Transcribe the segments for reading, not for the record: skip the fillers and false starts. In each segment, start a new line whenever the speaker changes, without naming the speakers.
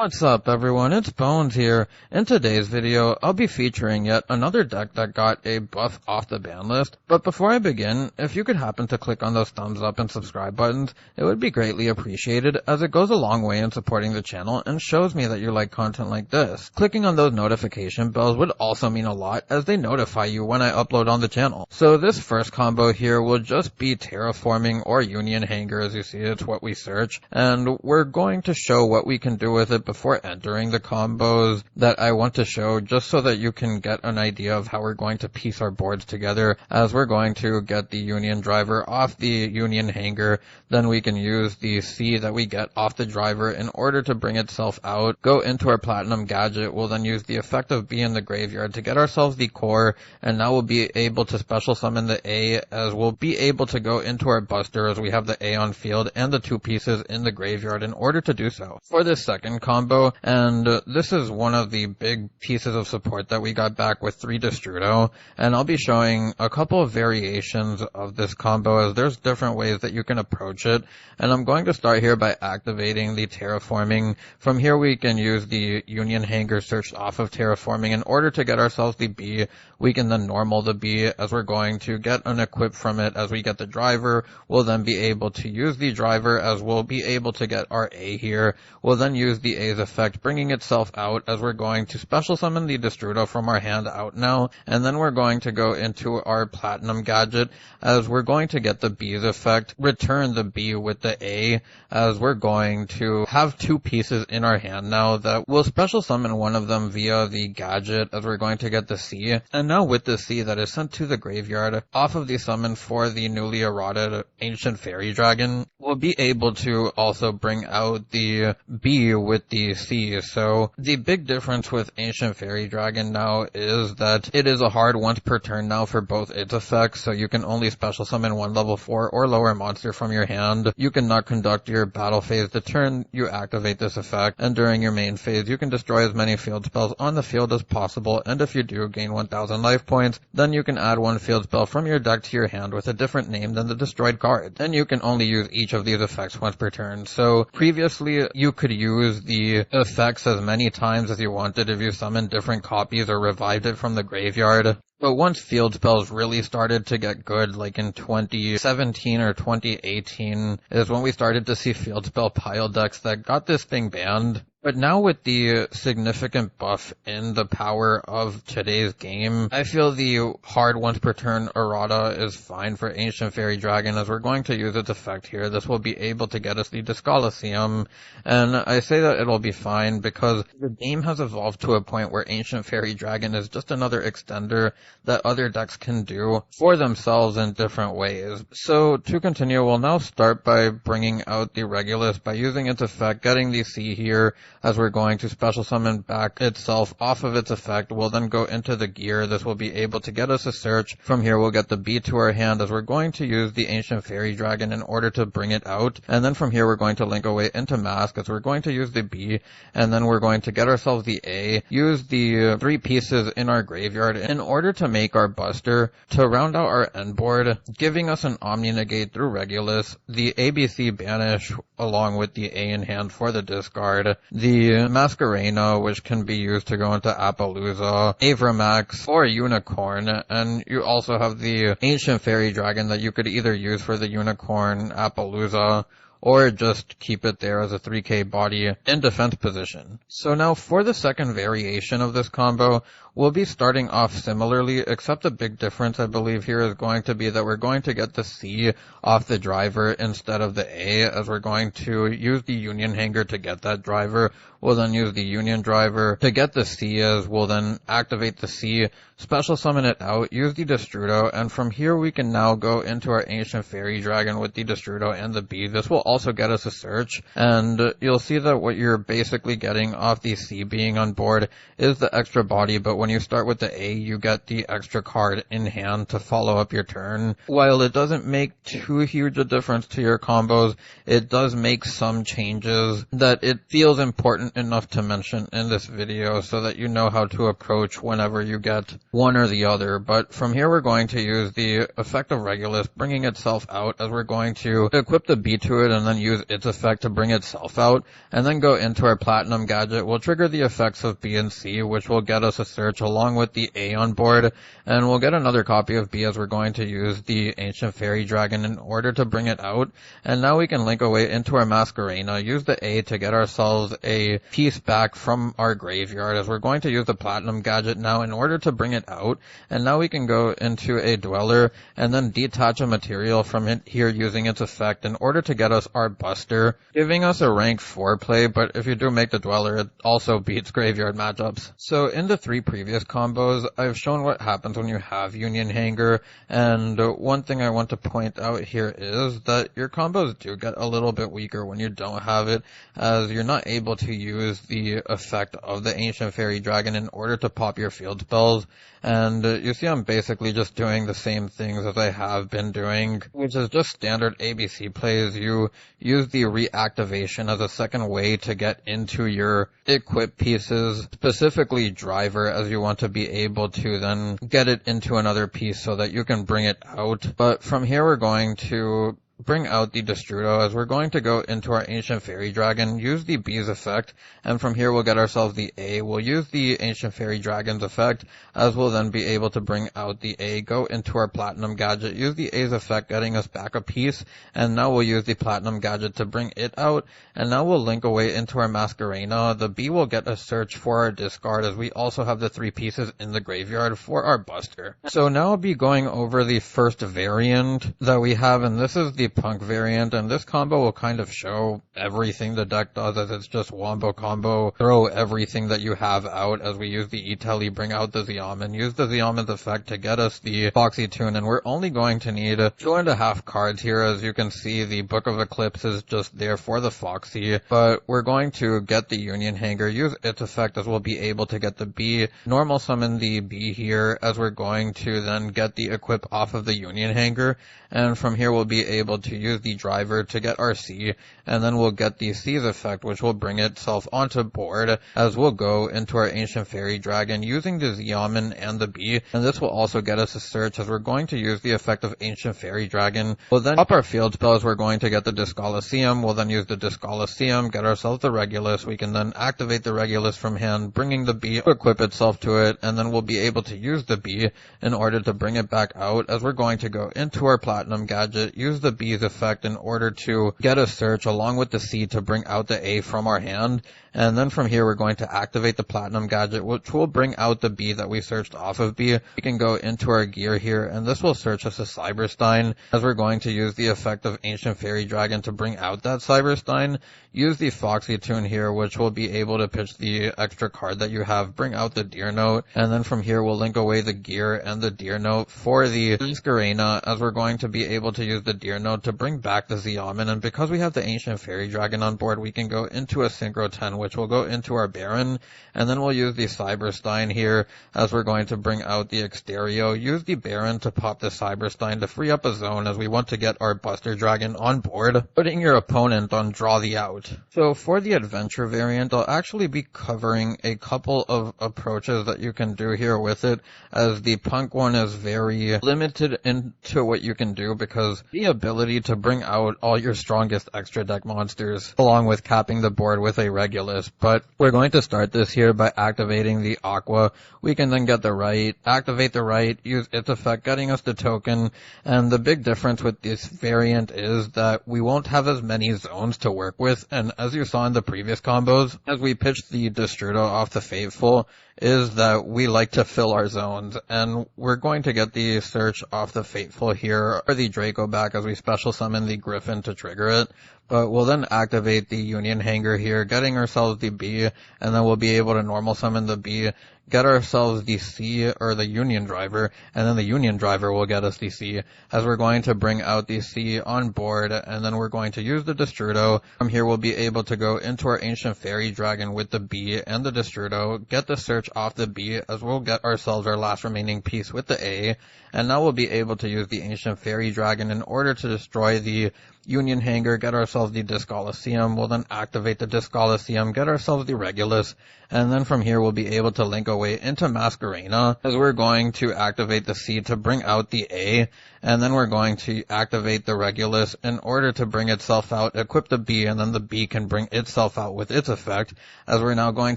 What's up everyone, it's Bones here. In today's video, I'll be featuring yet another deck that got a buff off the ban list. But before I begin, if you could happen to click on those thumbs up and subscribe buttons, it would be greatly appreciated as it goes a long way in supporting the channel and shows me that you like content like this. Clicking on those notification bells would also mean a lot as they notify you when I upload on the channel. So this first combo here will just be terraforming or union hanger. As you see, it's what we search, and we're going to show what we can do with it before entering the combos that I want to show, just so that you can get an idea of how we're going to piece our boards together, as we're going to get the union driver off the union hanger. Then we can use the C that we get off the driver in order to bring itself out, go into our platinum gadget. We'll then use the effect of B in the graveyard to get ourselves the core, and now we'll be able to special summon the A, as we'll be able to go into our buster as we have the A on field and the two pieces in the graveyard in order to do so. For this second combo, and this is one of the big pieces of support that we got back with 3 Destrudo, and I'll be showing a couple of variations of this combo as there's different ways that you can approach it, and I'm going to start here by activating the terraforming. From here we can use the union hanger searched off of terraforming in order to get ourselves the B. We can then normal the B as we're going to get an equip from it. As we get the driver, we'll then be able to use the driver as we'll be able to get our A here. We'll then use the A's effect, bringing itself out as we're going to special summon the Destrudo from our hand out now, and then we're going to go into our platinum gadget as we're going to get the B's effect, return the B with the A, as we're going to have 2 pieces in our hand now that we'll special summon one of them via the gadget as we're going to get the C. And now with the C that is sent to the graveyard off of the summon for the newly eroded ancient fairy dragon, we'll be able to also bring out the B with the C. So the big difference with ancient fairy dragon now is that it is a hard once per turn now for both its effects, so you can only special summon 1 level 4 or lower monster from your hand. You cannot conduct your battle phase the turn you activate this effect, and during your main phase you can destroy as many field spells on the field as possible, and if you do gain 1000 life points, then you can add 1 field spell from your deck to your hand with a different name than the destroyed card. And you can only use each of these effects once per turn. So previously you could use the effects as many times as you wanted if you summoned different copies or revived it from the graveyard. But once field spells really started to get good, like in 2017 or 2018, is when we started to see field spell pile decks that got this thing banned. But now with the significant buff in the power of today's game, I feel the hard once per turn errata is fine for Ancient Fairy Dragon, as we're going to use its effect here. This will be able to get us the Discoloseum, and I say that it'll be fine because the game has evolved to a point where Ancient Fairy Dragon is just another extender that other decks can do for themselves in different ways. So to continue, we'll now start by bringing out the Regulus by using its effect, getting the C here, as we're going to special summon back itself off of its effect. We'll then go into the gear. This will be able to get us a search. From here we'll get the B to our hand as we're going to use the Ancient Fairy Dragon in order to bring it out. And then from here we're going to link away into Mask as we're going to use the B, and then we're going to get ourselves the A, use the 3 pieces in our graveyard in order to make our buster to round out our end board, giving us an Omni Negate through Regulus, the ABC Banish along with the A in hand for the discard, the Masquerena, which can be used to go into Appaloosa, Avramax, or Unicorn, and you also have the Ancient Fairy Dragon that you could either use for the Unicorn, Appaloosa, or just keep it there as a 3k body in defense position. So now for the second variation of this combo, we'll be starting off similarly, except the big difference I believe here is going to be that we're going to get the C off the driver instead of the A, as we're going to use the union hanger to get that driver. We'll then use the union driver to get the C, as we'll then activate the C, special summon it out, use the Destrudo, and from here we can now go into our Ancient Fairy Dragon with the Destrudo and the B. This will also get us a search, and you'll see that what you're basically getting off the C being on board is the extra body, but when you start with the A, you get the extra card in hand to follow up your turn. While it doesn't make too huge a difference to your combos, it does make some changes that it feels important enough to mention in this video so that you know how to approach whenever you get one or the other. But from here we're going to use the effect of Regulus, bringing itself out as we're going to equip the B to it and then use its effect to bring itself out, and then go into our Platinum gadget. We'll trigger the effects of B and C, which will get us a search along with the A on board, and we'll get another copy of B as we're going to use the Ancient Fairy Dragon in order to bring it out. And now we can link away into our Masquerena, use the A to get ourselves a piece back from our graveyard, as we're going to use the Platinum gadget now in order to bring it out. And now we can go into a Dweller and then detach a material from it here using its effect in order to get us our Buster, giving us a rank 4 play, but if you do make the Dweller, it also beats graveyard matchups. So in the 3 previous combos, I've shown what happens when you have Union Hanger, and one thing I want to point out here is that your combos do get a little bit weaker when you don't have it, as you're not able to use the effect of the Ancient Fairy Dragon in order to pop your field spells. And you see I'm basically just doing the same things as I have been doing, which is just standard ABC plays. You use the reactivation as a second way to get into your equip pieces, specifically Driver, as you want to be able to then get it into another piece so that you can bring it out. But from here we're going to bring out the Destrudo, as we're going to go into our Ancient Fairy Dragon, use the B's effect, and from here we'll get ourselves the A. We'll use the Ancient Fairy Dragon's effect, as we'll then be able to bring out the A, go into our Platinum gadget, use the A's effect, getting us back a piece, and now we'll use the Platinum gadget to bring it out, and now we'll link away into our Masquerena. The B will get a search for our discard, as we also have the 3 pieces in the graveyard for our Buster. So now I'll be going over the first variant that we have, and this is the Punk variant, and this combo will kind of show everything the deck does, as it's just wombo combo, throw everything that you have out, as we use the E-Telly, bring out the Zeoman, use the Zeoman's effect to get us the Foxy Tune, and we're only going to need 2.5 cards here. As you can see, the Book of Eclipse is just there for the Foxy, but we're going to get the Union Hanger, use its effect, as we'll be able to get the B, normal summon the B here, as we're going to then get the equip off of the Union Hanger, and from here we'll be able to use the Driver to get our C, and then we'll get the C's effect, which will bring itself onto board, as we'll go into our Ancient Fairy Dragon using the Zeoman and the B, and this will also get us a search, as we're going to use the effect of Ancient Fairy Dragon. We'll then up our field spells, we're going to get the Discoliseum, we'll then use the Discoliseum, get ourselves the Regulus, we can then activate the Regulus from hand, bringing the B to equip itself to it, and then we'll be able to use the B in order to bring it back out, as we're going to go into our Platinum gadget, use the B's effect in order to get a search along with the C to bring out the A from our hand, and then from here we're going to activate the Platinum gadget, which will bring out the B that we searched off of B. We can go into our gear here, and this will search us a Cyberstein, as we're going to use the effect of Ancient Fairy Dragon to bring out that Cyberstein, use the Foxy Tune here, which will be able to pitch the extra card that you have, bring out the Deer Note, and then from here we'll link away the gear and the Deer Note for the Masquerena, as we're going to be able to use the Deer Note to bring back the Zeoman, and because we have the Ancient Fairy Dragon on board, we can go into a Synchro 10, which will go into our Baron, and then we'll use the Cyberstein here, as we're going to bring out the Exterio, use the Baron to pop the Cyberstein to free up a zone, as we want to get our Buster Dragon on board, putting your opponent on Draw the Out. So for the Adventure variant, I'll actually be covering a couple of approaches that you can do here with it, as the Punk one is very limited into what you can do, because the ability to bring out all your strongest extra deck monsters, along with capping the board with a Regulus. But we're going to start this here by activating the Aqua. We can then get the right, activate the right, use its effect, getting us the token, and the big difference with this variant is that we won't have as many zones to work with, and as you saw in the previous combos, as we pitched the Destrudo off the Fateful, is that we like to fill our zones, and we're going to get the search off the Fateful here, or the Draco back, as we special summon the Griffin to trigger it. But we'll then activate the Union Hanger here, getting ourselves the B, and then we'll be able to normal summon the B, get ourselves the C, or the Union Driver, and then the Union Driver will get us the C, as we're going to bring out the C on board, and then we're going to use the Destrudo. From here we'll be able to go into our Ancient Fairy Dragon with the B and the Destrudo, get the search off the B, as we'll get ourselves our last remaining piece with the A, and now we'll be able to use the Ancient Fairy Dragon in order to destroy the Union Hanger, get ourselves the Disc Coliseum. We'll then activate the Disc Coliseum, get ourselves the Regulus, and then from here we'll be able to link away into Masquerena, as we're going to activate the C to bring out the A, and then we're going to activate the Regulus in order to bring itself out, equip the B, and then the B can bring itself out with its effect, as we're now going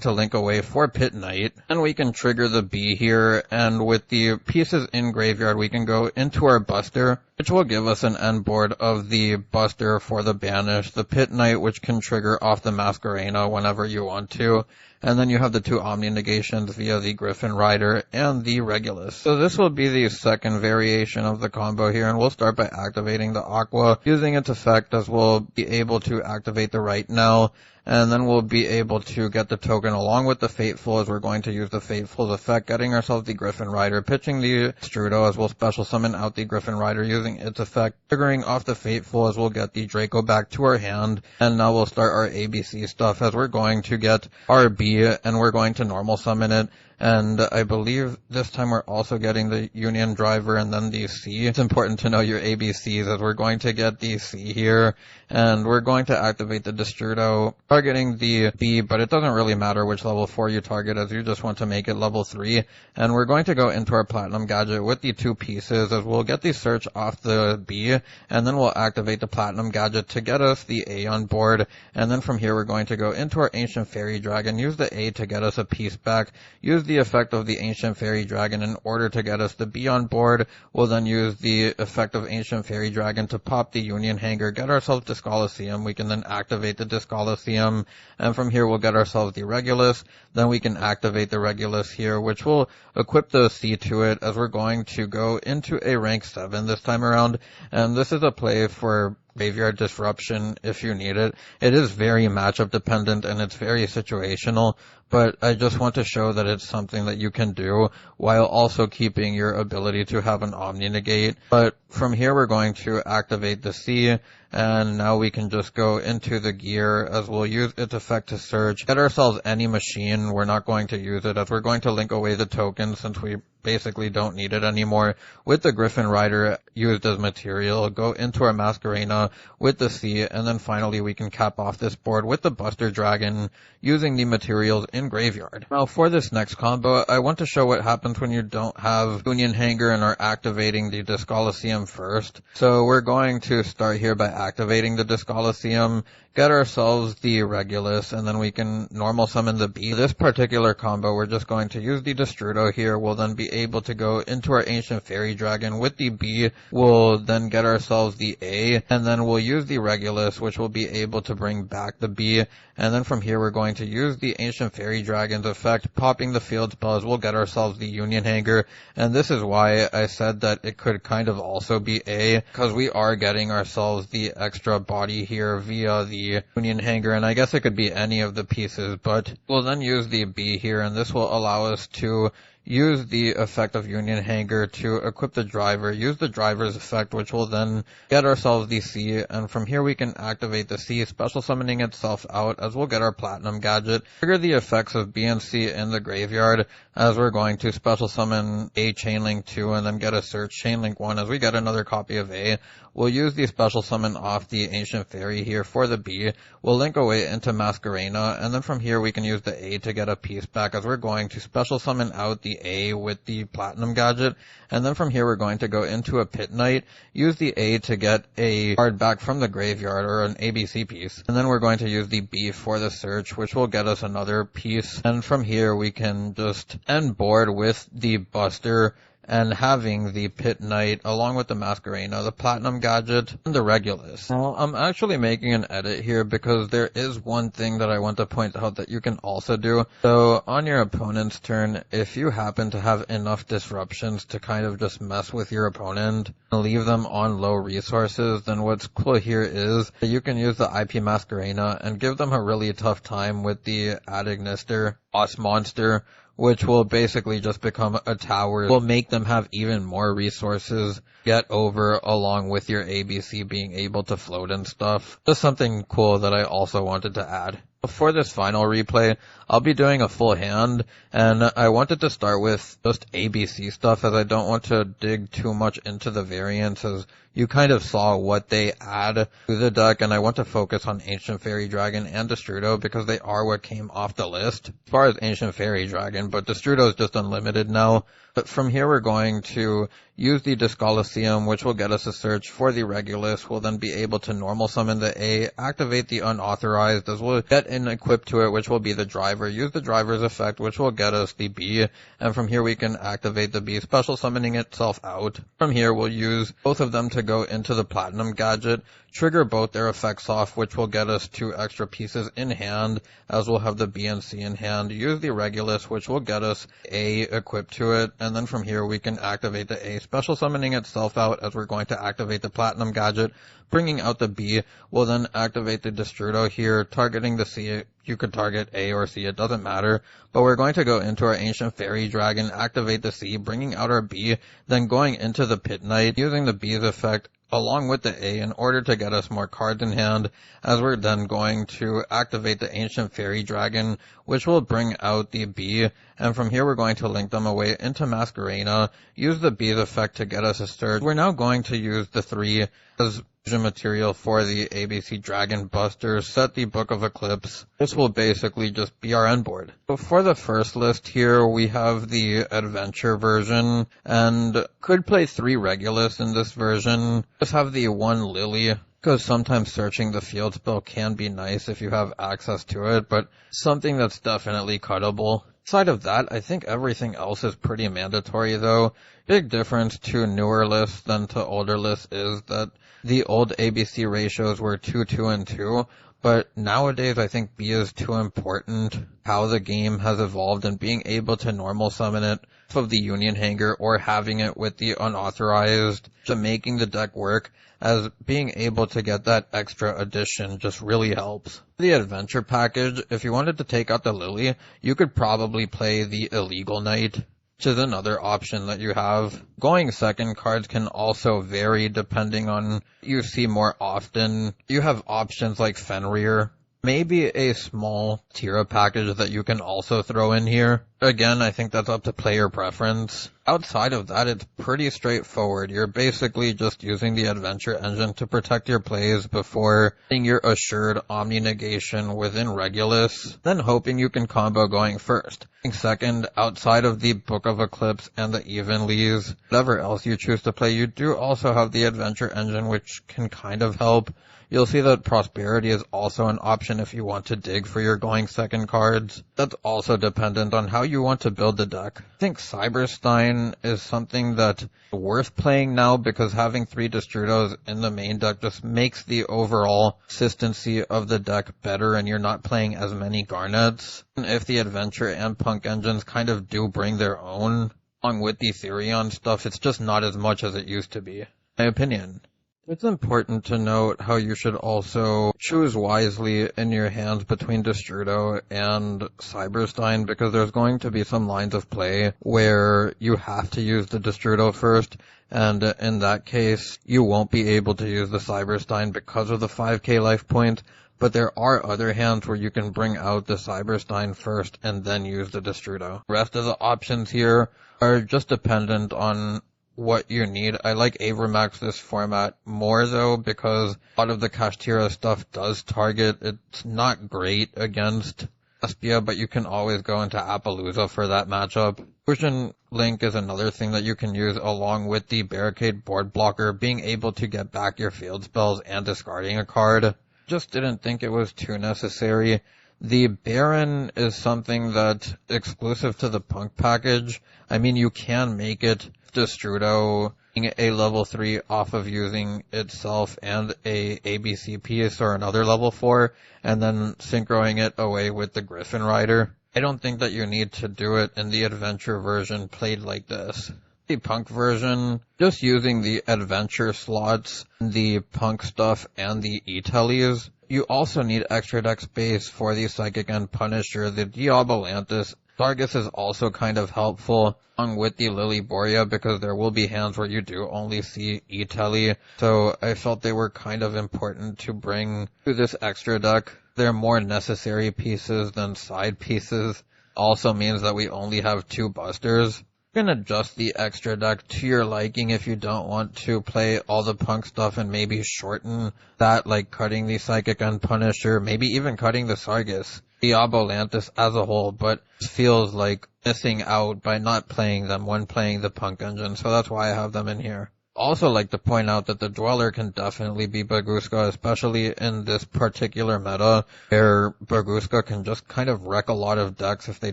to link away for Pit Knight, and we can trigger the B here, and with the pieces in graveyard we can go into our Buster, which will give us an end board of the Buster for the Banish, the Pit Knight, which can trigger off the Masquerena whenever you want to, and then you have the two Omni Negations via the Griffin Rider and the Regulus. So this will be the second variation of the combo here, and we'll start by activating the Aqua, using its effect, as we'll be able to activate the Right Now, and then we'll be able to get the token along with the Fateful, as we're going to use the Fateful's effect, getting ourselves the Griffin Rider, pitching the Strudo, as we'll special summon out the Griffin Rider using its effect, triggering off the Fateful, as we'll get the Draco back to our hand, and now we'll start our ABC stuff, as we're going to get our B, and we're going to normal summon it. And I believe this time we're also getting the Union Driver and then the C. It's important to know your ABCs, as we're going to get the C here, and we're going to activate the Destrudo, targeting the B, but it doesn't really matter which level 4 you target, as you just want to make it level 3. And we're going to go into our Platinum Gadget with the two pieces, as we'll get the Search off the B, and then we'll activate the Platinum Gadget to get us the A on board. And then from here we're going to go into our Ancient Fairy Dragon, use the A to get us a piece back, use the effect of the Ancient Fairy Dragon in order to get us the B on board. We'll then use the effect of Ancient Fairy Dragon to pop the Union Hanger, get ourselves Disc Coliseum. We can then activate the Disc Coliseum, and from here we'll get ourselves the Regulus. Then we can activate the Regulus here, which will equip the C to it, as we're going to go into a rank 7 this time around, and this is a play for Graveyard Disruption if you need it. It is very matchup dependent and it's very situational, but I just want to show that it's something that you can do while also keeping your ability to have an Omni Negate. But from here we're going to activate the C, and now we can just go into the gear, as we'll use its effect to search, get ourselves any machine. We're not going to use it, as we're going to link away the token since we basically don't need it anymore. With the Griffin Rider used as material, go into our Masquerena with the C, and then finally we can cap off this board with the Buster Dragon using the materials in graveyard. Now for this next combo, I want to show what happens when you don't have Union Hanger and are activating the Disc Coliseum first. So we're going to start here by activating the Disc Coliseum, get ourselves the Regulus, and then we can normal summon the B. This particular combo, we're just going to use the Destrudo here. We'll then be able to go into our Ancient Fairy Dragon with the B. We'll then get ourselves the A, and then we'll use the Regulus, which will be able to bring back the B. And then from here, we're going to use the Ancient Fairy Dragon's effect, popping the field spells. We'll get ourselves the Union Hanger, and this is why I said that it could kind of also be A, because we are getting ourselves the extra body here via the Union Hanger, and I guess it could be any of the pieces, but we'll then use the B here, and this will allow us to use the effect of Union Hanger to equip the driver, use the driver's effect, which will then get ourselves the C, and from here we can activate the C, special summoning itself out, as we'll get our Platinum Gadget, trigger the effects of B and C in the graveyard, as we're going to special summon A Chainlink 2, and then get a Search Chainlink 1, as we get another copy of A. We'll use the special summon off the Ancient Fairy here for the B. We'll link away into Masquerena, and then from here we can use the A to get a piece back, as we're going to special summon out the A with the Platinum Gadget, and then from here we're going to go into a Pit Knight, use the A to get a card back from the graveyard, or an ABC piece, and then we're going to use the B for the Search, which will get us another piece, and from here we can just end board with the Buster, and having the Pit Knight along with the Masquerena, the Platinum Gadget, and the Regulus. Now, I'm actually making an edit here because there is one thing that I want to point out that you can also do. So, on your opponent's turn, if you happen to have enough disruptions to kind of just mess with your opponent and leave them on low resources, then what's cool here is that you can use the IP Masquerena and give them a really tough time with the Adignister Boss Monster, which will basically just become a tower. Will make them have even more resources get over, along with your ABC being able to float and stuff. Just something cool that I also wanted to add. For this final replay, I'll be doing a full hand, and I wanted to start with just ABC stuff, as I don't want to dig too much into the variants, as you kind of saw what they add to the deck, and I want to focus on Ancient Fairy Dragon and Destrudo because they are what came off the list as far as Ancient Fairy Dragon, but Destrudo is just unlimited now. But from here we're going to use the Discoloseum, which will get us a search for the Regulus. We'll then be able to normal summon the A, activate the Unauthorized, as we'll get an equip to it, which will be the Driver. Use the Driver's effect, which will get us the B, and from here we can activate the B, special summoning itself out. From here we'll use both of them to go into the Platinum gadget, trigger both their effects off, which will get us 2 extra pieces in hand, as we'll have the B and C in hand. Use the Regulus, which will get us A equipped to it, and then from here we can activate the A, special summoning itself out, as we're going to activate the Platinum gadget, bringing out the B. We'll then activate the Destrudo here, targeting the C. You could target A or C, it doesn't matter, but we're going to go into our Ancient Fairy Dragon, activate the C, bringing out our B, then going into the Pit Knight, using the B's effect along with the A in order to get us more cards in hand, as we're then going to activate the Ancient Fairy Dragon, which will bring out the B, and from here we're going to link them away into Masquerena, use the B's effect to get us a surge. We're now going to use the 3 as material for the ABC Dragon Buster, set the Book of Eclipse. This will basically just be our end board. So for the first list here, we have the Adventure version, and could play 3 Regulus in this version. Just have the 1 Lily, because sometimes searching the field spell can be nice if you have access to it, but something that's definitely cuttable. Aside of that, I think everything else is pretty mandatory though. Big difference to newer lists than to older lists is that the old ABC ratios were 2, 2, and 2, but nowadays I think B is too important. How the game has evolved and being able to normal summon it off of the Union Hanger or having it with the Unauthorized, to making the deck work, as being able to get that extra addition just really helps. The Adventure package, if you wanted to take out the Lily, you could probably play the Illegal Knight, which is another option that you have. Going second cards can also vary depending on what you see more often. You have options like Fenrir, maybe a small Tira package that you can also throw in here. Again, I think that's up to player preference. Outside of that, it's pretty straightforward. You're basically just using the Adventure engine to protect your plays before getting your assured Omni Negation within Regulus, then hoping you can combo going first. Second, outside of the Book of Eclipse and the Evenleys, whatever else you choose to play, you do also have the Adventure engine, which can kind of help. You'll see that Prosperity is also an option if you want to dig for your going second cards. That's also dependent on how you want to build the deck. I think Cyberstein is something that's worth playing now because having 3 Destrudos in the main deck just makes the overall consistency of the deck better, and you're not playing as many Garnets. And if the Adventure and Punk engines kind of do bring their own, along with the Therion stuff, it's just not as much as it used to be. My opinion. It's important to note how you should also choose wisely in your hands between Destrudo and Cyberstein, because there's going to be some lines of play where you have to use the Destrudo first, and in that case, you won't be able to use the Cyberstein because of the 5k life point. But there are other hands where you can bring out the Cyberstein first and then use the Destrudo. The rest of the options here are just dependent on what you need. I like Avramax this format more though, because a lot of the Kashtira stuff does target. It's not great against Aspia, but you can always go into Appaloosa for that matchup. Fusion Link is another thing that you can use along with the Barricade board blocker, being able to get back your field spells and discarding a card. Just didn't think it was too necessary. The Baron is something that's exclusive to the Punk package. I mean, you can make it Destrudo being a level 3 off of using itself and a ABC piece or another level 4, and then synchroing it away with the Griffin Rider. I don't think that you need to do it in the Adventure version played like this. The Punk version, just using the Adventure slots, the Punk stuff, and the E-Tellies. You also need extra deck space for the Psychic and Punisher. The Diabolantis Targus is also kind of helpful, along with the Lily Borea, because there will be hands where you do only see E-Telly, so I felt they were kind of important to bring to this extra deck. They're more necessary pieces than side pieces. Also means that we only have 2 busters. You can adjust the extra deck to your liking if you don't want to play all the punk stuff and maybe shorten that, like cutting the Psychic and Punisher, maybe even cutting the Sargus, Diabolantis as a whole, but it feels like missing out by not playing them when playing the punk engine, so that's why I have them in here. Also like to point out that the Dweller can definitely be Bagooska, especially in this particular meta, where Bagooska can just kind of wreck a lot of decks if they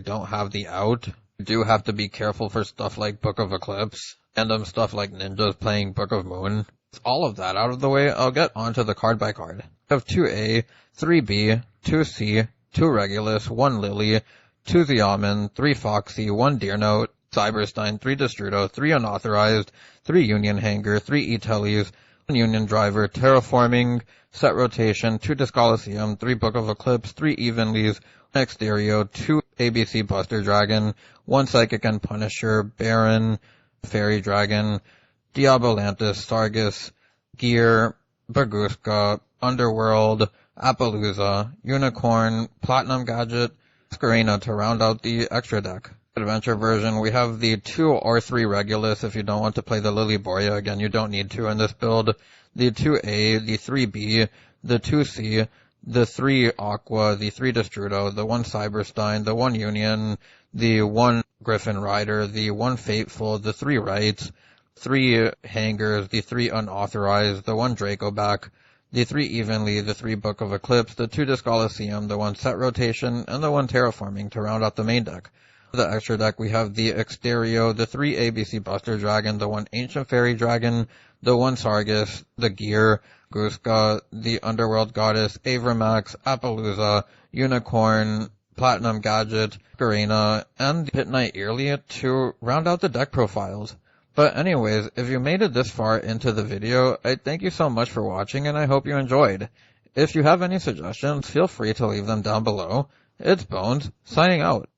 don't have the out. You do have to be careful for stuff like Book of Eclipse, random stuff like ninjas playing Book of Moon. With all of that out of the way, I'll get onto the card by card. I have 2A, 3B, 2C, 2 Regulus, 1 Lily, 2 Theomin, 3 Foxy, 1 Deernote, Cyberstein, 3 Destrudo, 3 Unauthorized, 3 Union Hanger, 3 E-Teles, 1 Union Driver, Terraforming, Set Rotation, 2 Discoliseum, 3 Book of Eclipse, 3 Evenlies, 1 Exterio, 2 ABC Buster Dragon, 1 Psychic and Punisher, Baron, Fairy Dragon, Diabolantis, Sargus, Gear, Bagooska, Underworld, Appaloosa, Unicorn, Platinum Gadget, Masquerena to round out the extra deck. Adventure version, we have the 2 or 3 Regulus if you don't want to play the Lily Borea. Again, you don't need to in this build. The 2A, the 3B, the 2C, the 3 Aqua, the 3 Destrudo, the 1 Cyberstein, the 1 Union, the 1 Griffin Rider, the 1 Fateful, the 3 Rights, 3 Hangers, the 3 Unauthorized, the 1 Dracoback, the 3 Evenly, the 3 Book of Eclipse, the 2 Discoliseum, the 1 Set Rotation, and the 1 Terraforming to round out the main deck. For the extra deck, we have the Exterio, the 3 ABC Buster Dragon, the 1 Ancient Fairy Dragon, the 1 Sargus, the Gear, Gooska, the Underworld Goddess, Avramax, Appaloosa, Unicorn, Platinum Gadget, Garena, and the Pit Knight Early to round out the deck profiles. But anyways, if you made it this far into the video, I thank you so much for watching and I hope you enjoyed. If you have any suggestions, feel free to leave them down below. It's Bones, signing out.